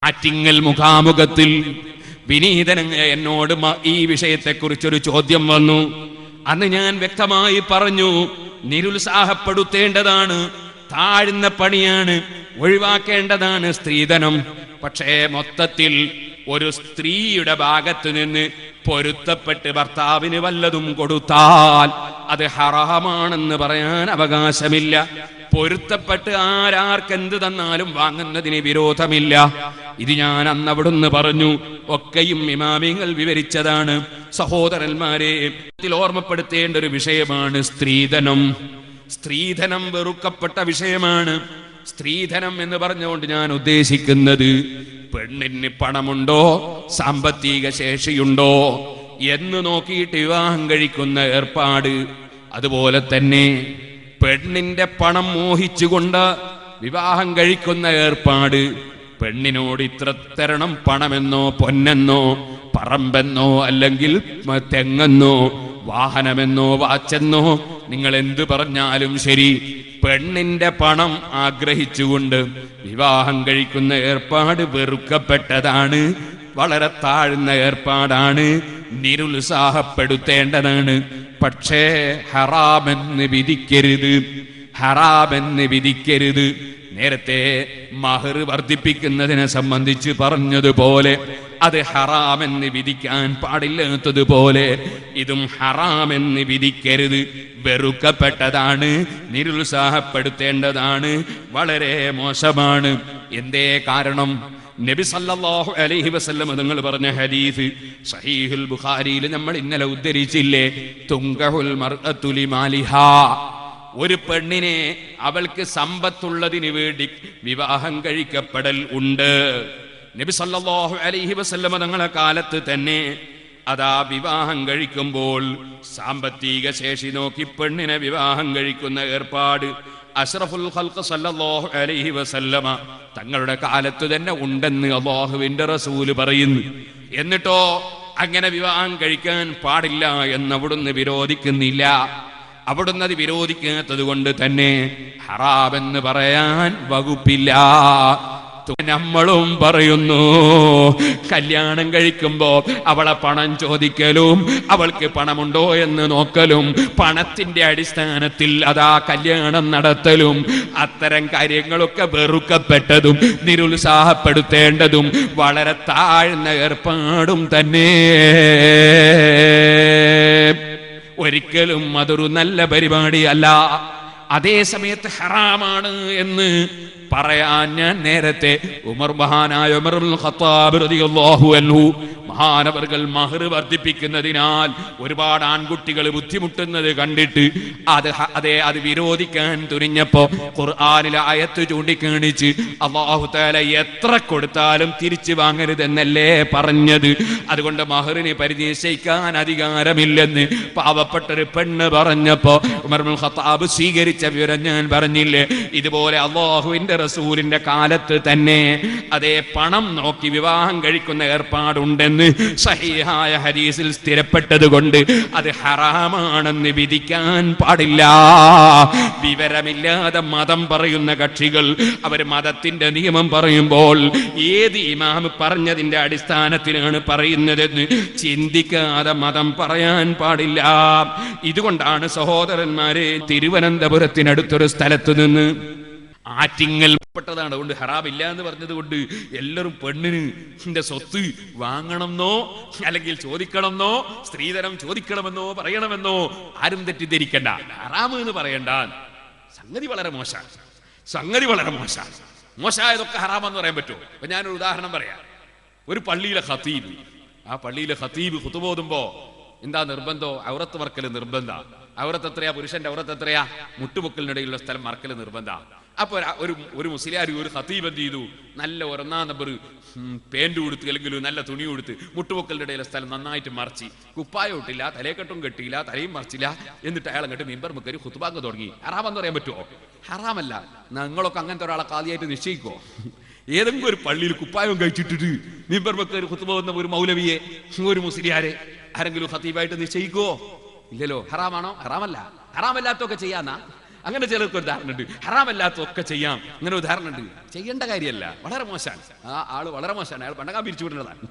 ആറ്റിങ്ങൽ മുഖാമുഖത്തിൽ വിനീതനായ എന്നോട് ഈ വിഷയത്തെക്കുറിച്ചൊരു ചോദ്യം വന്നു. അന്ന് ഞാൻ വ്യക്തമായി പറഞ്ഞു, നിരുത്സാഹപ്പെടുത്തേണ്ടതാണ്, താഴ്ന്ന പണിയാണ്, ഒഴിവാക്കേണ്ടതാണ് സ്ത്രീധനം. പക്ഷേ മൊത്തത്തിൽ ഒരു സ്ത്രീയുടെ ഭാഗത്ത് നിന്ന് പൊരുത്തപ്പെട്ട് ഭർത്താവിന് വല്ലതും കൊടുത്താൽ അത് ഹറാമാണെന്ന് പറയാൻ അവകാശമില്ല. പൊരുത്തപ്പെട്ട് ആരാർക്കെന്ത് തന്നാലും വാങ്ങുന്നതിന് വിരോധമില്ല. ഇത് ഞാൻ അന്ന് അവിടുന്ന് പറഞ്ഞു. ഒക്കെയും ഇമാമിങ്ങൾ വിവരിച്ചതാണ്. സഹോദരന്മാരെ, ഓർമ്മപ്പെടുത്തേണ്ട ഒരു വിഷയമാണ് സ്ത്രീധനം. സ്ത്രീധനം വെറുക്കപ്പെട്ട വിഷയമാണ്. സ്ത്രീധനം എന്ന് പറഞ്ഞുകൊണ്ട് ഞാൻ ഉദ്ദേശിക്കുന്നത് പെണ്ണിന് പണമുണ്ടോ, സാമ്പത്തിക ശേഷിയുണ്ടോ എന്ന് നോക്കിയിട്ട് വിവാഹം കഴിക്കുന്ന ഏർപ്പാട്. അതുപോലെ തന്നെ പെണ്ണിന്റെ പണം മോഹിച്ചുകൊണ്ട് വിവാഹം കഴിക്കുന്ന ഏർപ്പാട്. പെണ്ണിനോട് ഇത്ര തരണം, പണമെന്നോ പൊന്നെന്നോ പറമ്പെന്നോ അല്ലെങ്കിൽ തെങ്ങെന്നോ വാഹനമെന്നോ വാച്ചെന്നോ നിങ്ങൾ എന്തു പറഞ്ഞാലും ശരി, പെണ്ണിന്റെ പണം ആഗ്രഹിച്ചുകൊണ്ട് വിവാഹം കഴിക്കുന്ന ഏർപ്പാട് വെറുക്കപ്പെട്ടതാണ്, വളരെ താഴ്ന്ന ഏർപ്പാടാണ്, നിരുത്സാഹപ്പെടുത്തേണ്ടതാണ്. പക്ഷേ ഹറാമെന്ന് വിധിക്കരുത്, ഹറാമെന്ന് വിധിക്കരുത്. നേരത്തെ മഹർ വർദ്ധിപ്പിക്കുന്നതിനെ സംബന്ധിച്ച് പറഞ്ഞതുപോലെ അത് ഹറാമെന്ന് വിധിക്കാൻ പാടില്ലാത്തതുപോലെ ഇതും ഹറാമെന്ന് വിധിക്കരുത്. വെറുക്കപ്പെട്ടതാണ്, നിരുത്സാഹപ്പെടുത്തേണ്ടതാണ്, വളരെ മോശമാണ്. എന്തേ കാരണം? നബി സല്ലല്ലാഹു അലൈഹി വസല്ലം തങ്ങൾ പറഞ്ഞ ഹദീസ് സഹീഹുൽ ബുഖാരിയിൽ നമ്മൾ ഇന്നലെ ഉദ്ധരിച്ചില്ലേ? തുങ്കഹുൽ മർഅതു ലിമാലിഹാ, ഒരു പെണ്ണിനെ അവൾക്ക് സമ്പത്തുള്ളതിന് വേണ്ടി വിവാഹം കഴിക്കപ്പെടൽ ഉണ്ട്. നബി സല്ലല്ലാഹു അലൈഹി വസല്ലം തങ്ങളുടെ കാലത്ത് തന്നെ അതാ വിവാഹം കഴിക്കുമ്പോൾ സാമ്പത്തിക ശേഷി നോക്കി പെണ്ണിനെ വിവാഹം കഴിക്കുന്ന ഏർപ്പാട് അഷ്റഫുൽ ഖൽഖ് സല്ലല്ലാഹു അലൈഹി വസല്ലമ തങ്ങളുടെ കാലത്ത് തന്നെ ഉണ്ടെന്ന് അല്ലാഹുവിന്റെ റസൂല് പറയുന്നു. എന്നിട്ടോ അങ്ങനെ വിവാഹം കഴിക്കാൻ പാടില്ല എന്ന് അവിടുന്ന് വിരോധിക്കുന്നില്ല. അവിടുന്ന് അത് വിരോധിക്കാത്തത് കൊണ്ട് തന്നെ ഹറാമെന്ന് പറയാൻ വകുപ്പില്ല. നമ്മളും പറയുന്നു, കല്യാണം കഴിക്കുമ്പോ അവളെ പണം ചോദിക്കലും അവൾക്ക് പണമുണ്ടോ എന്ന് നോക്കലും പണത്തിന്റെ അടിസ്ഥാനത്തിൽ അതാ കല്യാണം നടത്തലും അത്തരം കാര്യങ്ങളൊക്കെ വെറുക്കപ്പെട്ടതും നിരുത്സാഹപ്പെടുത്തേണ്ടതും വളരെ താഴ്ന്ന ഏർപ്പാടും തന്നെ. ഒരിക്കലും അതൊരു നല്ല പരിപാടിയല്ല. അതേ സമയത്ത് ഹറാമാണ് എന്ന് പറയാൻ ഞാൻ നേരത്തെ മഹാനായ ഉമർ ഇബ്നുൽ ഖത്താബ് റളിയല്ലാഹു അൻഹു മഹാനവർകൾ മഹർ വർദ്ധിപ്പിക്കുന്നതിനാൽ ഒരുപാട് ആൺകുട്ടികൾ ബുദ്ധിമുട്ടുന്നത് കണ്ടിട്ട് അത് വിരോധിക്കാൻ തുനിഞ്ഞപ്പോ ഖുർആനിലെ ആയത്ത് ചൂണ്ടിക്കാണിച്ച് അല്ലാഹു തആല എത്ര കൊടുത്താലും തിരിച്ചു വാങ്ങരുതെന്നല്ലേ പറഞ്ഞത്. അതുകൊണ്ട് മഹറിനെ പരിനിശ്ചയിക്കാൻ അധികാരമില്ലെന്ന് പാവപ്പെട്ടൊരു പെണ്ണ് പറഞ്ഞപ്പോ ഉമർ ഇബ്നുൽ ഖത്താബ് സ്വീകരിച്ച വിവരം ഞാൻ പറഞ്ഞില്ലേ? ഇതുപോലെ അല്ലാഹുവിന്റെ റസൂലിന്റെ കാലത്ത് തന്നെ അതേ പണം നോക്കി വിവാഹം കഴിക്കുന്ന ഏർപ്പാടുണ്ടെന്ന് സഹീഹായ ഹദീസിൽ സ്ഥിരപ്പെട്ടത് കൊണ്ട് അത് ഹറാമാണെന്ന് വിധിക്കാൻ പാടില്ല. വിവരമില്ലാതെ മതം പറയുന്ന കക്ഷികൾ അവർ മതത്തിന്റെ നിയമം പറയുമ്പോൾ ഏത് ഇമാം പറഞ്ഞതിന്റെ അടിസ്ഥാനത്തിലാണ് പറയുന്നതെന്ന് ചിന്തിക്കാതെ മതം പറയാൻ പാടില്ല. ഇതുകൊണ്ടാണ് സഹോദരന്മാരെ തിരുവനന്തപുരത്തിനടുത്തൊരു സ്ഥലത്ത് നിന്ന് ആറ്റിങ്ങൽ പ്പെട്ടതാണ്. അതുകൊണ്ട് ഹറാമില്ല എന്ന് പറഞ്ഞത് കൊണ്ട് എല്ലാവരും പെണ്ണിന്റെ സ്വത്ത് വാങ്ങണമെന്നോ അല്ലെങ്കിൽ ചോദിക്കണമെന്നോ സ്ത്രീധനം ചോദിക്കണമെന്നോ പറയണമെന്നോ ആരും തെറ്റിദ്ധരിക്കണ്ട. ഹറാമ് എന്ന് പറയണ്ട. സംഗതി വളരെ മോശമാണ്. സംഗതി വളരെ മോശമാണ്. മോശമായതൊക്കെ ഹറാമെന്ന് പറയാൻ പറ്റുമോ? അപ്പൊ ഞാനൊരു ഉദാഹരണം പറയാം. ഒരു പള്ളിയിലെ ഖതീബ്, ആ പള്ളിയിലെ ഖതീബ് ഖുതുബ ഓതുമ്പോ എന്താ നിർബന്ധം? ഔറത്ത് മറക്കൽ നിർബന്ധ. ഔറത്ത് എത്രയാ? പുരുഷന്റെ ഔറത്ത് എത്രയാ? മുട്ടുപൊക്കലിനിടയിലുള്ള സ്ഥലം മറക്കൽ നിർബന്ധ. അപ്പൊ ഒരു മുസ്ലിയാർ ഒരു ഖതീബ് എന്ത് ചെയ്തു? നല്ല ഒന്നാം നമ്പർ പേന്റ് കൊടുത്ത് അല്ലെങ്കിൽ നല്ല തുണി കൊടുത്ത് മുട്ടുപൊക്കലിന്റെ ഇടയിലെ സ്ഥലം നന്നായിട്ട് മറച്ച്, കുപ്പായം ഇട്ടില്ല, തലേക്കെട്ടും കെട്ടിയില്ല, തലയും മറിച്ചില്ല. എന്നിട്ട് അയാൾ അങ്ങോട്ട് മിമ്പർ മുക്കരി ഖുതുബാങ് തുടങ്ങി. ഹറാമെന്ന് പറയാൻ പറ്റുമോ? ഹറാമല്ല. ഞങ്ങളൊക്കെ അങ്ങനത്തെ ഒരാളെ ഖാദിയായിട്ട് നിശ്ചയിക്കോ? ഏതെങ്കിലും ഒരു പള്ളിയിൽ കുപ്പായം കഴിച്ചിട്ടിട്ട് മിമ്പർ മുക്കരി ഖുതുബ വന്ന ഒരു മൗലവിയെ, ഒരു മുസ്ലിയാരെ ആരെങ്കിലും ഖതീബായിട്ട് നിശ്ചയിക്കോ? ഇല്ലല്ലോ. ഹറാമാണോ? ഹറാമല്ല. ഹറാമല്ലാത്തൊക്കെ ചെയ്യാന്നാ അങ്ങനെ ചിലർക്ക് ഒരു ധാരണ ഉണ്ട്. ഹറാമല്ലാത്തൊക്കെ ചെയ്യാം, അങ്ങനെ ഒരു ധാരണ ഉണ്ട്. ചെയ്യേണ്ട കാര്യമല്ല, വളരെ മോശമാണ്. ആ ആള് വളരെ മോശമാണ്. അയാൾ പണ്ടക്കാൻ പിരിച്ചു വിടുന്നതാണ്.